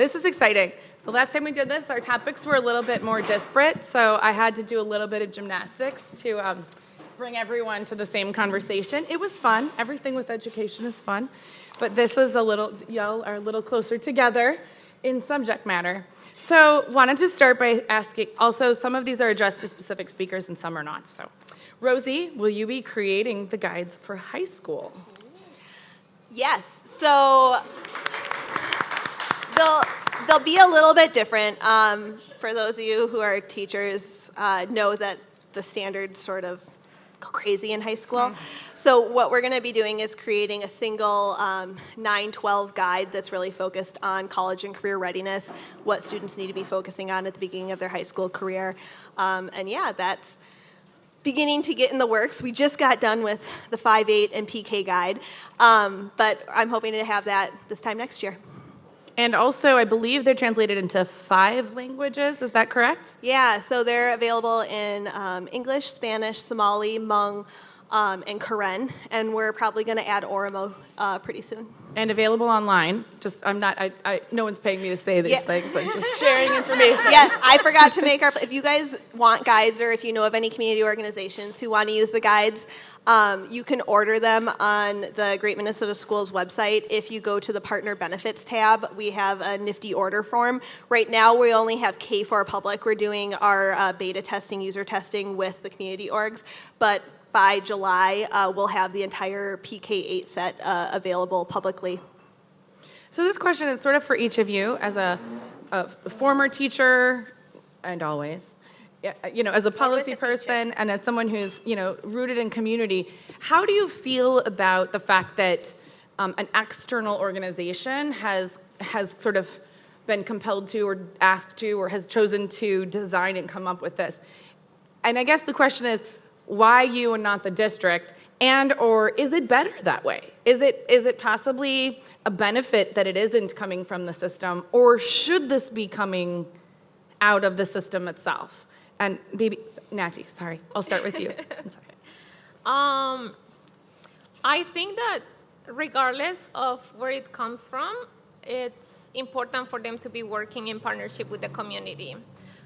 This is exciting. The last time we did this, our topics were a little bit more disparate, so I had to do a little bit of gymnastics to bring everyone to the same conversation. It was fun. Everything with education is fun. But this is y'all are a little closer together in subject matter. So wanted to start by asking, also some of these are addressed to specific speakers and some are not. So Rosie, will you be creating the guides for high school? Yes, so they'll be a little bit different. For those of you who are teachers, know that the standards sort of go crazy in high school. So what we're going to be doing is creating a single 9-12 guide that's really focused on college and career readiness, what students need to be focusing on at the beginning of their high school career. And yeah, that's beginning to get in the works. We just got done with the 5-8 and PK guide, but I'm hoping to have that this time next year. And also, I believe they're translated into 5 languages. Is that correct? Yeah, so they're available in English, Spanish, Somali, Hmong, and Karen, and we're probably going to add Oromo pretty soon. And available online. No one's paying me to say these things. I'm just sharing information. Yeah, I forgot to make if you guys want guides or if you know of any community organizations who want to use the guides, you can order them on the Great Minnesota Schools website. If you go to the Partner Benefits tab, we have a nifty order form. Right now, we only have K4 Public. We're doing our beta testing, user testing with the community orgs, but by July, we'll have the entire PK8 set available publicly. So this question is sort of for each of you as a former teacher and always, as a policy person and as someone who's, rooted in community. How do you feel about the fact that an external organization has sort of been compelled to or asked to or has chosen to design and come up with this? And I guess the question is, why you and not the district? And or is it better that way? Is it possibly a benefit that it isn't coming from the system, or should this be coming out of the system itself? And maybe Natty, sorry, I'll start with you. I'm sorry. I think that regardless of where it comes from, it's important for them to be working in partnership with the community.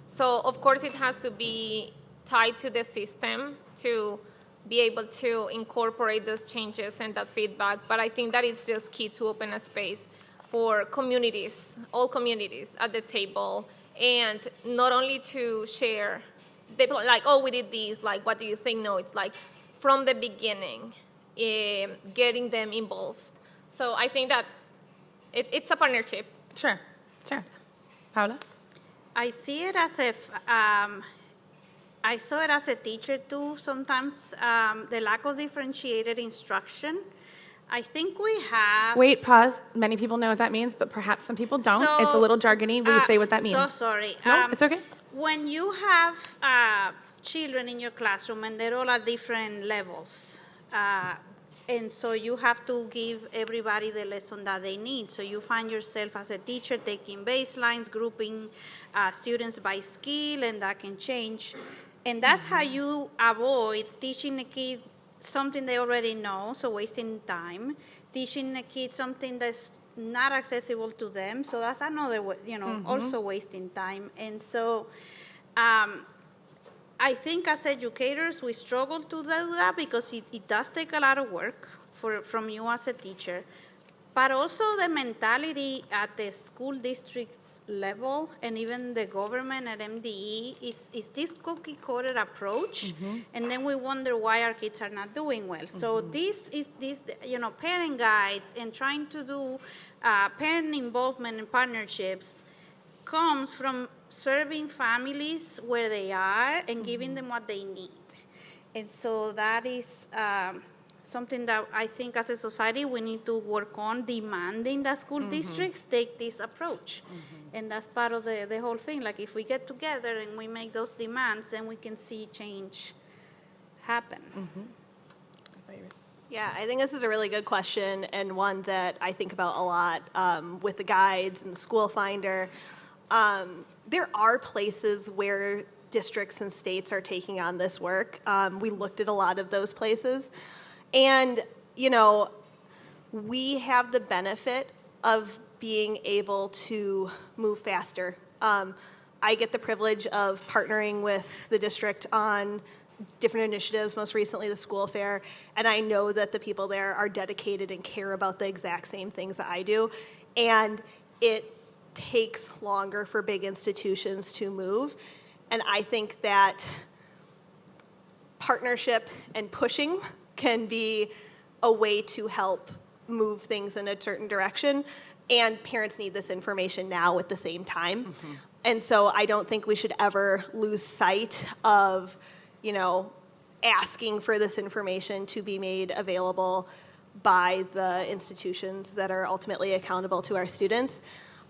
So of course it has to be tied to the system to be able to incorporate those changes and that feedback. But I think that it's just key to open a space for communities, all communities at the table, and not only to share, we did this, what do you think? No, it's from the beginning, getting them involved. So I think that it's a partnership. Sure. Paula? I see it as if I saw it as a teacher too sometimes, the lack of differentiated instruction. I think we have... Wait, pause. Many people know what that means, but perhaps some people don't. So, it's a little jargony. Will you say what that means? So sorry. No, it's okay. When you have children in your classroom and they're all at different levels, and so you have to give everybody the lesson that they need. So you find yourself as a teacher taking baselines, grouping students by skill, and that can change. And that's how you avoid teaching a kid something they already know, so wasting time. Teaching a kid something that's not accessible to them, so that's another way, also wasting time. And so I think as educators, we struggle to do that because it does take a lot of work from you as a teacher. But also the mentality at the school district's level and even the government at MDE is this cookie-cutter approach, and then we wonder why our kids are not doing well. So this parent guides and trying to do parent involvement and partnerships comes from serving families where they are and giving them what they need. And so that is something that I think as a society we need to work on, demanding that school districts take this approach. And that's part of the whole thing. If we get together and we make those demands, then we can see change happen. Yeah, I think this is a really good question and one that I think about a lot with the guides and the school finder. There are places where districts and states are taking on this work. We looked at a lot of those places. And, we have the benefit of being able to move faster. I get the privilege of partnering with the district on different initiatives, most recently the school fair, and I know that the people there are dedicated and care about the exact same things that I do, and it takes longer for big institutions to move, and I think that partnership and pushing can be a way to help move things in a certain direction, and parents need this information now at the same time. And so I don't think we should ever lose sight of, asking for this information to be made available by the institutions that are ultimately accountable to our students.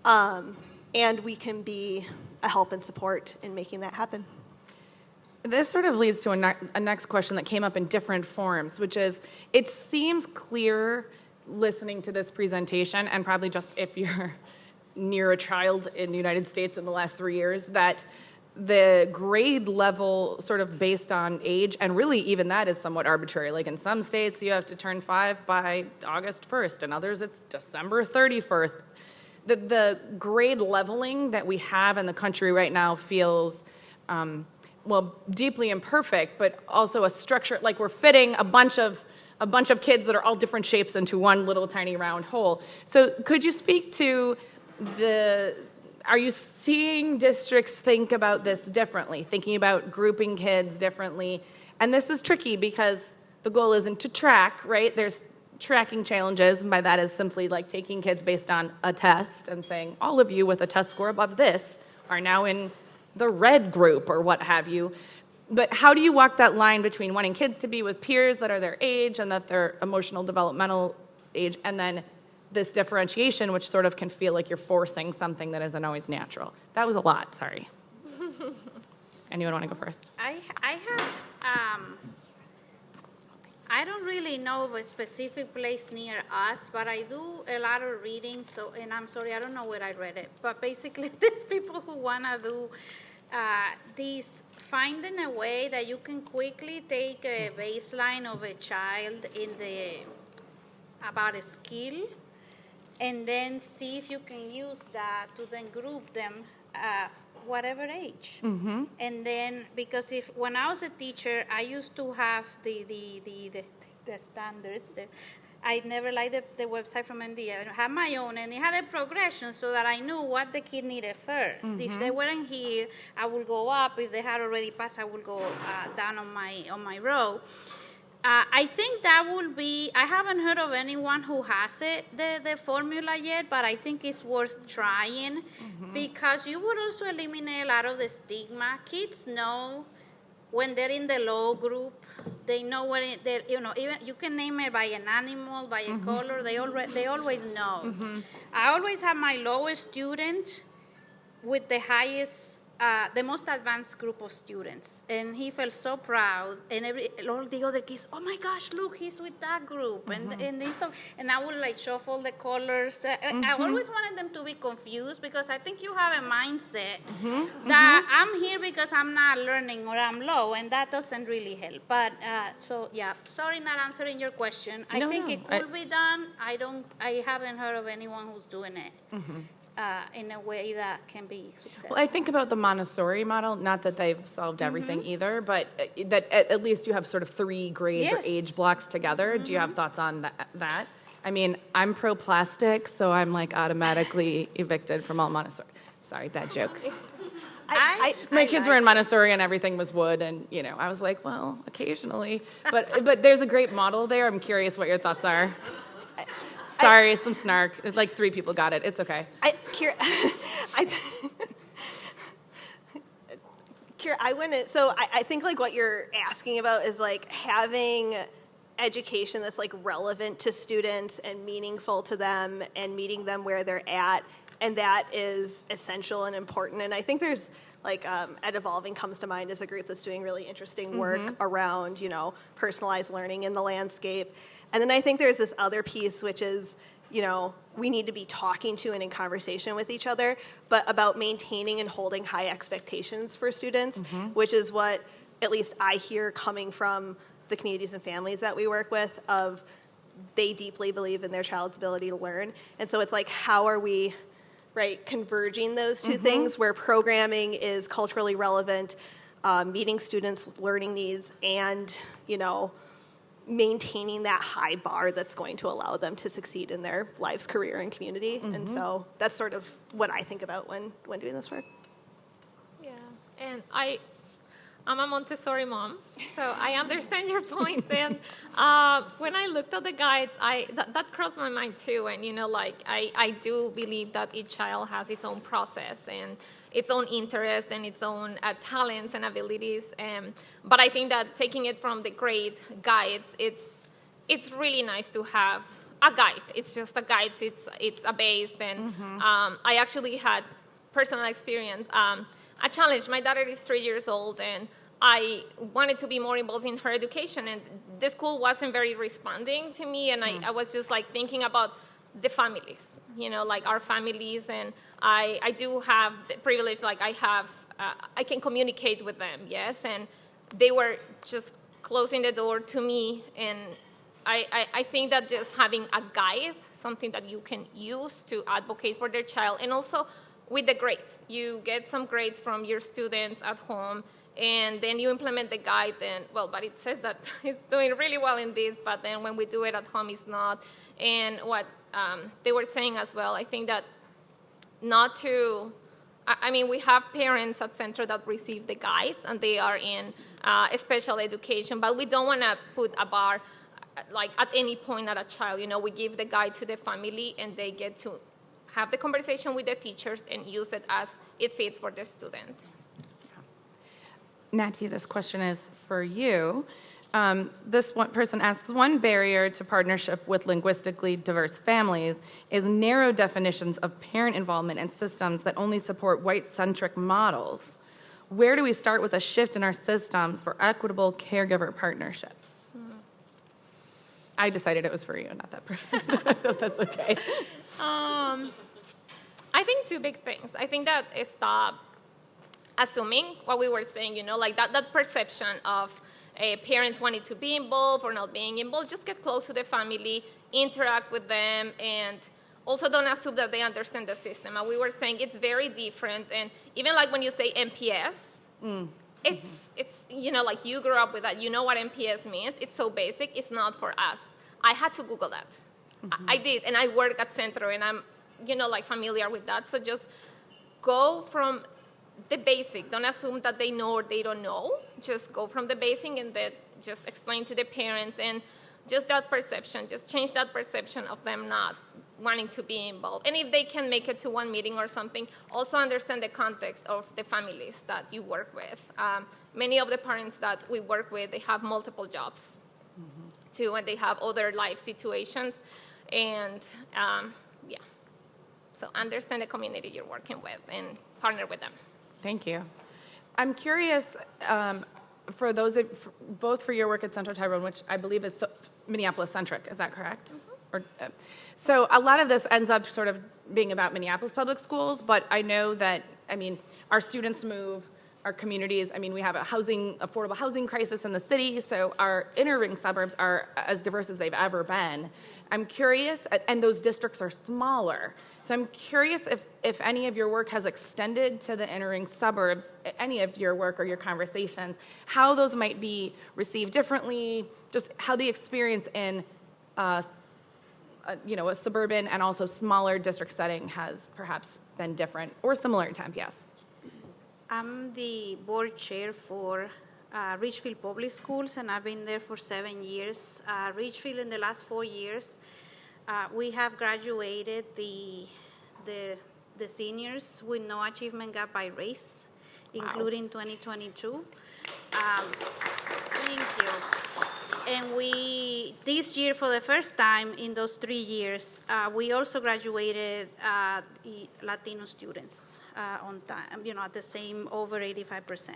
And we can be a help and support in making that happen. This sort of leads to a next question that came up in different forms, which is, it seems clear listening to this presentation, and probably just if you're near a child in the United States in the last 3 years, that the grade level sort of based on age, and really even that is somewhat arbitrary. Like in some states, you have to turn 5 by August 1st, and others it's December 31st. The grade leveling that we have in the country right now feels, deeply imperfect, but also a structure, like we're fitting a bunch of kids that are all different shapes into one little tiny round hole. So could you speak to are you seeing districts think about this differently, thinking about grouping kids differently? And this is tricky because the goal isn't to track, right? There's tracking challenges, and by that is simply like taking kids based on a test and saying, all of you with a test score above this are now in the red group or what have you. But how do you walk that line between wanting kids to be with peers that are their age and that their emotional developmental age, and then this differentiation, which sort of can feel like you're forcing something that isn't always natural? That was a lot, sorry. Anyone want to go first? I don't really know of a specific place near us, but I do a lot of reading, and I'm sorry, I don't know where I read it, but basically there's people who want to do finding a way that you can quickly take a baseline of a child about a skill, and then see if you can use that to then group them whatever age. Mm-hmm. And then, because when I was a teacher, I used to have the standards. I never liked the website from NDA. I had my own, and it had a progression so that I knew what the kid needed first. Mm-hmm. If they weren't here, I would go up. If they had already passed, I would go down on my row. I think that will be, I haven't heard of anyone who has the formula yet, but I think it's worth trying, because you would also eliminate a lot of the stigma. Kids know when they're in the low group, they know when even you can name it by an animal, by a color, they always know. Mm-hmm. I always have my lowest student with the highest, the most advanced group of students, and he felt so proud. And all the other kids, oh my gosh, look, he's with that group, and I would like shuffle the colors. I always wanted them to be confused, because I think you have a mindset that I'm here because I'm not learning or I'm low, and that doesn't really help. But sorry, not answering your question. I think it could be done. I haven't heard of anyone who's doing it. In a way that can be successful. Well, I think about the Montessori model, not that they've solved everything either, but that at least you have sort of 3 grades or age blocks together. Do you have thoughts on that? I mean, I'm pro-plastic, so I'm like automatically evicted from all Montessori. Sorry, bad joke. My kids were in Montessori and everything was wood, and I was like, well, occasionally. But there's a great model there. I'm curious what your thoughts are. Sorry, some snark. Like 3 people got it. It's okay. I think like what you're asking about is like having education that's like relevant to students and meaningful to them and meeting them where they're at, and that is essential and important. And I think there's like Ed Evolving comes to mind as a group that's doing really interesting work around personalized learning in the landscape. And then I think there's this other piece, which is, we need to be talking to and in conversation with each other, but about maintaining and holding high expectations for students, which is what at least I hear coming from the communities and families that we work with, of they deeply believe in their child's ability to learn. And so it's like, how are we, right, converging those two things where programming is culturally relevant, meeting students' learning needs, and, you know, maintaining that high bar that's going to allow them to succeed in their lives, career, and community. And so that's sort of what I think about when doing this work. Yeah, and I'm a Montessori mom, so I understand your point. And when I looked at the guides, that crossed my mind too. And, you know, like, I do believe that each child has its own process and its own interests and its own talents and abilities. But I think that taking it from the grade guides, it's really nice to have a guide. It's just a guide. It's a base. And I actually had personal experience. A challenge. My daughter is 3 years old, and I wanted to be more involved in her education, and the school wasn't very responding to me, and I was just like thinking about the families, you know, like our families, and I do have the privilege, like I can communicate with them, yes, and they were just closing the door to me, and I think that just having a guide, something that you can use to advocate for their child, and also with the grades. You get some grades from your students at home, and then you implement the guide, and, well, but it says that it's doing really well in this, but then when we do it at home, it's not. And what they were saying as well, I think that not to, I mean, we have parents at Centro that receive the guides, and they are in special education, but we don't want to put a bar, like, at any point at a child. You know, we give the guide to the family, and they get to have the conversation with the teachers and use it as it fits for the student. Natty, this question is for you. This one person asks, one barrier to partnership with linguistically diverse families is narrow definitions of parent involvement in systems that only support white-centric models. Where do we start with a shift in our systems for equitable caregiver partnerships? I decided it was for you, not that person. That's okay. I think two big things. I think that is stop assuming what we were saying, you know, like that perception of parents wanting to be involved or not being involved. Just get close to the family, interact with them, and also don't assume that they understand the system. And we were saying it's very different. And even like when you say MPS, it's you know, like you grew up with that. You know what MPS means. It's so basic. It's not for us. I had to Google that. I did, and I work at Centro, and I'm, you know, like familiar with that. So just go from the basic. Don't assume that they know or they don't know. Just go from the basic and then just explain to the parents, and just that perception, just change that perception of them not wanting to be involved. And if they can make it to one meeting or something, also understand the context of the families that you work with. Many of the parents that we work with, they have multiple jobs too, and they have other life situations. And yeah, so understand the community you're working with and partner with them. Thank you. I'm curious, for those, both for your work at Centro Tyrone, which I believe is Minneapolis-centric, is that correct? Or, so a lot of this ends up sort of being about Minneapolis public schools, but I know that, I mean, our students move, our communities, I mean, we have a affordable housing crisis in the city, so our inner ring suburbs are as diverse as they've ever been. I'm curious, and those districts are smaller, so I'm curious if any of your work has extended to the inner ring suburbs, any of your work or your conversations, how those might be received differently, just how the experience in you know, a suburban and also smaller district setting has perhaps been different or similar to MPS. I'm the board chair for Richfield Public Schools, and I've been there for 7 years. Richfield, in the last 4 years, we have graduated the seniors with no achievement gap by race, including 2022. Thank you. And this year, for the first time in those 3 years, we also graduated Latino students on time, you know, at the same over 85%.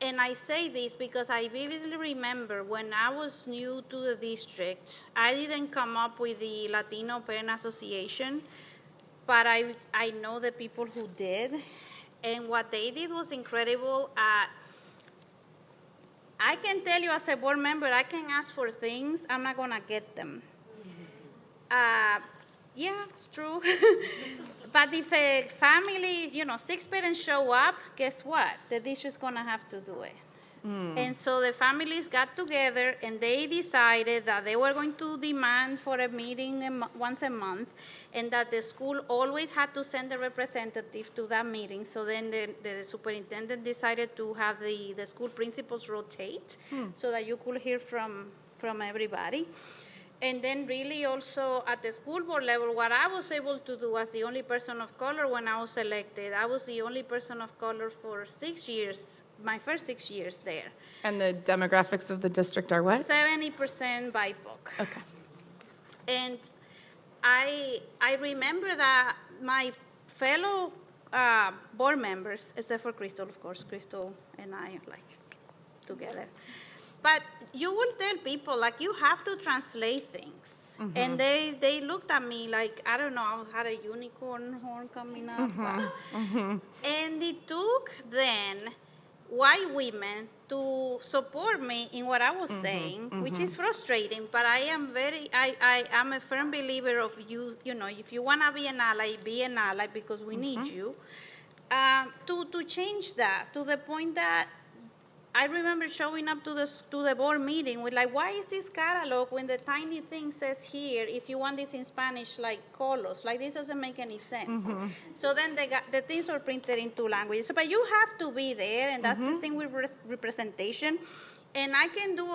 And I say this because I vividly remember when I was new to the district, I didn't come up with the Latino Parent Association, but I know the people who did. And what they did was incredible at I can tell you as a board member, I can ask for things, I'm not going to get them. Yeah, it's true. But if a family, 6 parents show up, guess what? The teacher's going to have to do it. And so the families got together and they decided that they were going to demand for a meeting once a month, and that the school always had to send a representative to that meeting. So then the superintendent decided to have the school principals rotate so that you could hear from everybody. And then really also at the school board level, what I was able to do as the only person of color when I was elected, I was the only person of color for 6 years, my first 6 years there. And the demographics of the district are what? 70% BIPOC. Okay. And I remember that my fellow board members, except for Crystal, of course, Crystal and I are like together. But you will tell people, like, you have to translate things. And they looked at me like, I don't know, I had a unicorn horn coming up. And it took then white women to support me in what I was saying, which is frustrating, but I am a firm believer of if you want to be an ally because we need you, to change that to the point that I remember showing up to the board meeting with like, why is this catalog when the tiny thing says here, if you want this in Spanish, like colos, like this doesn't make any sense. So then the things were printed in 2 languages. But you have to be there, and that's the thing with representation. And I can do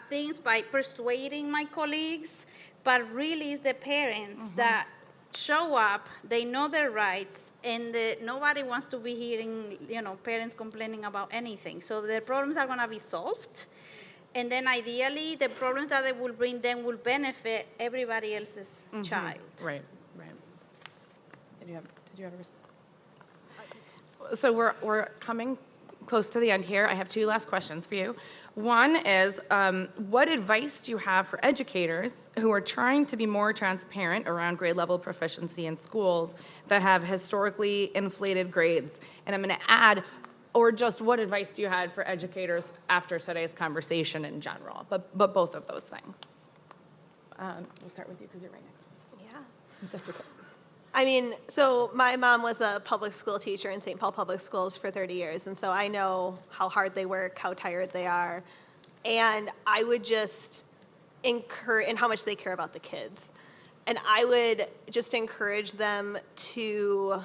things by persuading my colleagues, but really it's the parents that show up, they know their rights, and nobody wants to be hearing, parents complaining about anything. So the problems are going to be solved, and then ideally the problems that they will bring then will benefit everybody else's child. Right. Did you have a response? So we're coming close to the end here. I have 2 last questions for you. One is, what advice do you have for educators who are trying to be more transparent around grade level proficiency in schools that have historically inflated grades? And I'm going to add, or just what advice do you have for educators after today's conversation in general? But both of those things. We'll start with you because you're right next. Yeah. That's okay. I mean, so my mom was a public school teacher in St. Paul Public Schools for 30 years, and so I know how hard they work, how tired they are, and I would just encourage, and how much they care about the kids. And I would just encourage them to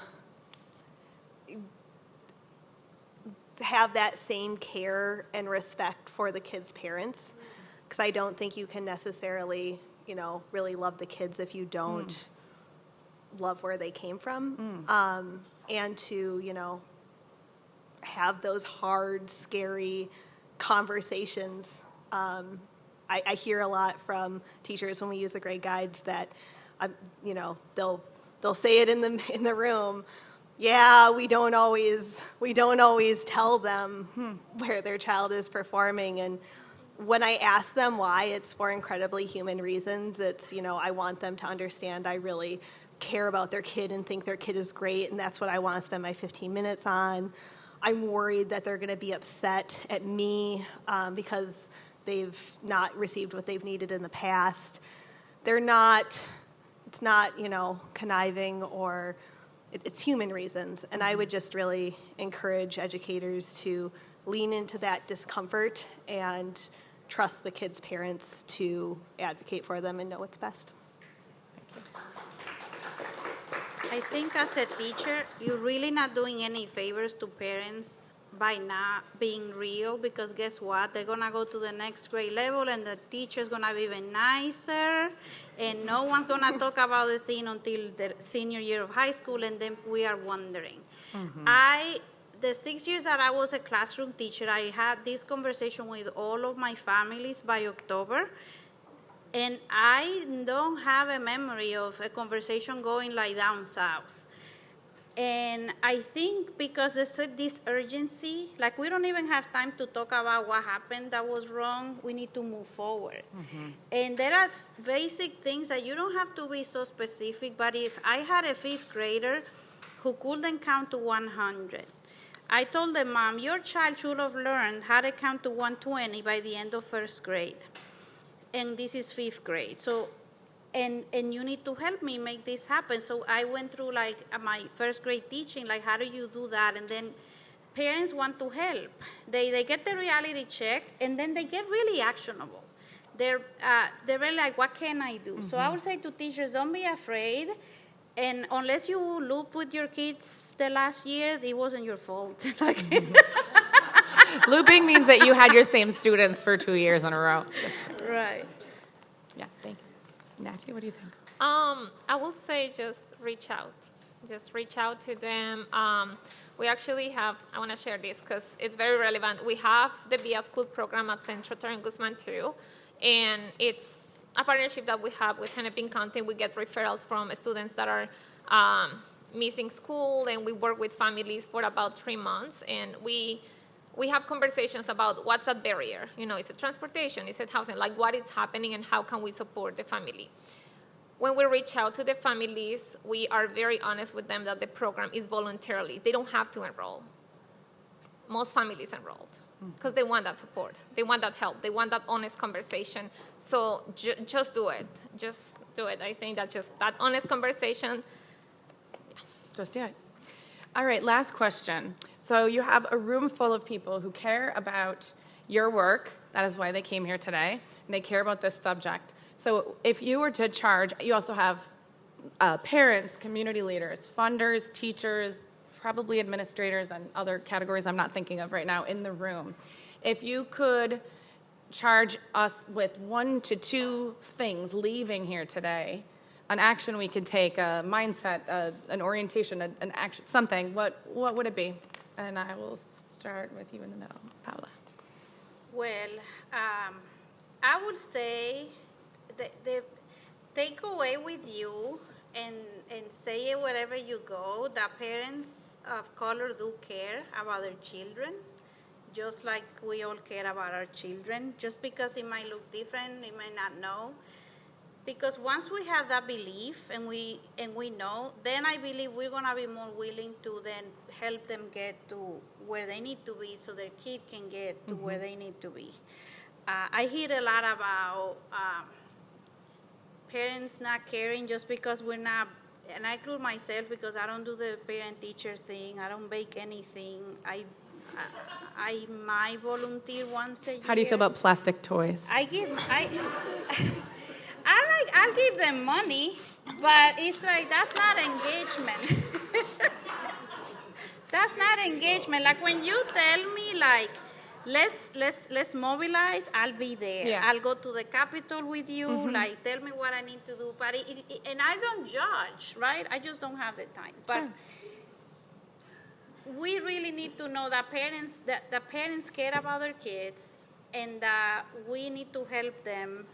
have that same care and respect for the kids' parents, because I don't think you can necessarily, really love the kids if you don't love where they came from, and to, have those hard, scary conversations. I hear a lot from teachers when we use the grade guides that, they'll say it in the room. Yeah, we don't always tell them where their child is performing, and when I ask them why, it's for incredibly human reasons. It's, I want them to understand I really care about their kid and think their kid is great, and that's what I want to spend my 15 minutes on. I'm worried that they're going to be upset at me because they've not received what they've needed in the past. It's not, conniving, or it's human reasons. And I would just really encourage educators to lean into that discomfort and trust the kids' parents to advocate for them and know what's best. I think as a teacher, you're really not doing any favors to parents by not being real, because guess what? They're going to go to the next grade level, and the teacher's going to be even nicer, and no one's going to talk about the thing until the senior year of high school, and then we are wondering. The 6 years that I was a classroom teacher, I had this conversation with all of my families by October. And I don't have a memory of a conversation going like down south. And I think because there's this urgency, like we don't even have time to talk about what happened that was wrong. We need to move forward. And there are basic things that you don't have to be so specific, but if I had a 5th grader who couldn't count to 100, I told the mom, your child should have learned how to count to 120 by the end of first grade. And this is fifth grade. So, and you need to help me make this happen. So I went through like my first grade teaching, like how do you do that? And then parents want to help. They get the reality check, and then they get really actionable. They're really like, what can I do? So I would say to teachers, don't be afraid. And unless you loop with your kids the last year, it wasn't your fault. Looping means that you had your same students for 2 years in a row. Right. Yeah, thank you. Natty, what do you think? I will say just reach out. Just reach out to them. We actually have, I want to share this because it's very relevant. We have the Be at School program at Central Terran Guzman too. And it's a partnership that we have with Hennepin County. We get referrals from students that are missing school, and we work with families for about 3 months. And we have conversations about what's that barrier. You know, is it transportation? Is it housing? Like what is happening and how can we support the family? When we reach out to the families, we are very honest with them that the program is voluntarily. They don't have to enroll. Most families enrolled because they want that support. They want that help. They want that honest conversation. So just do it. Just do it. I think that just that honest conversation. Just do it. All right, last question. So you have a room full of people who care about your work. That is why they came here today. And they care about this subject. So if you were to charge, you also have parents, community leaders, funders, teachers, probably administrators and other categories I'm not thinking of right now in the room. If you could charge us with 1 to 2 things leaving here today, an action we could take, a mindset, an orientation, an action, something, what would it be? And I will start with you in the middle, Paula. Well, I would say the take away with you and say it wherever you go that parents of color do care about their children, just like we all care about our children. Just because it might look different, it might not know. Because once we have that belief and we know, then I believe we're gonna be more willing to then help them get to where they need to be, so their kid can get to where they need to be. I hear a lot about parents not caring just because we're not, and I include myself because I don't do the parent-teacher thing. I don't bake anything. I might volunteer once a year. How do you feel about plastic toys? I'll give them money, but it's like that's not engagement. That's not engagement. Like when you tell me like, let's mobilize, I'll be there. Yeah. I'll go to the Capitol with you. Like tell me what I need to do. But and I don't judge, right? I just don't have the time. But we really need to know that the parents care about their kids, and that we need to help them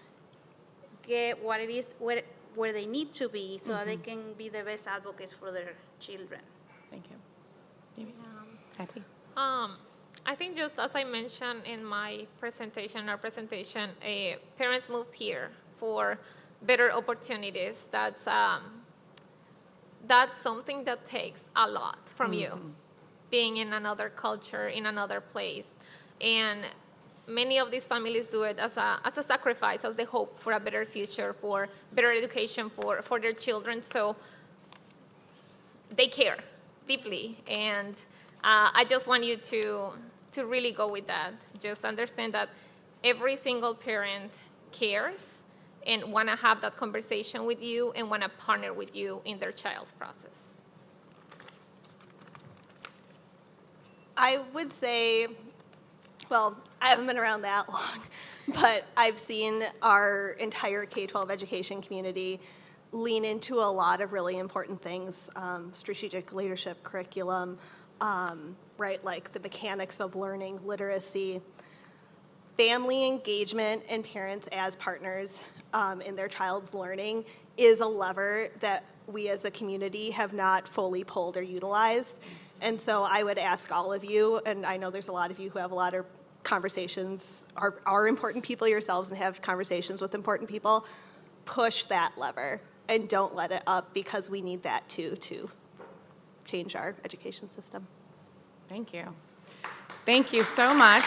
get what it is where they need to be, so that they can be the best advocates for their children. Thank you. Hattie? I think just as I mentioned in our presentation, parents moved here for better opportunities. That's something that takes a lot from you, being in another culture, in another place. And many of these families do it as a sacrifice, as the hope for a better future, for better education for their children. So they care deeply. And I just want you to really go with that. Just understand that every single parent cares and want to have that conversation with you and want to partner with you in their child's process. I would say, well, I haven't been around that long, but I've seen our entire K-12 education community lean into a lot of really important things, strategic leadership, curriculum, right, like the mechanics of learning, literacy, family engagement, and parents as partners in their child's learning is a lever that we as a community have not fully pulled or utilized. And so I would ask all of you, and I know there's a lot of you who have a lot of conversations, are important people yourselves and have conversations with important people, push that lever and don't let it up, because we need that too to change our education system. Thank you. Thank you so much.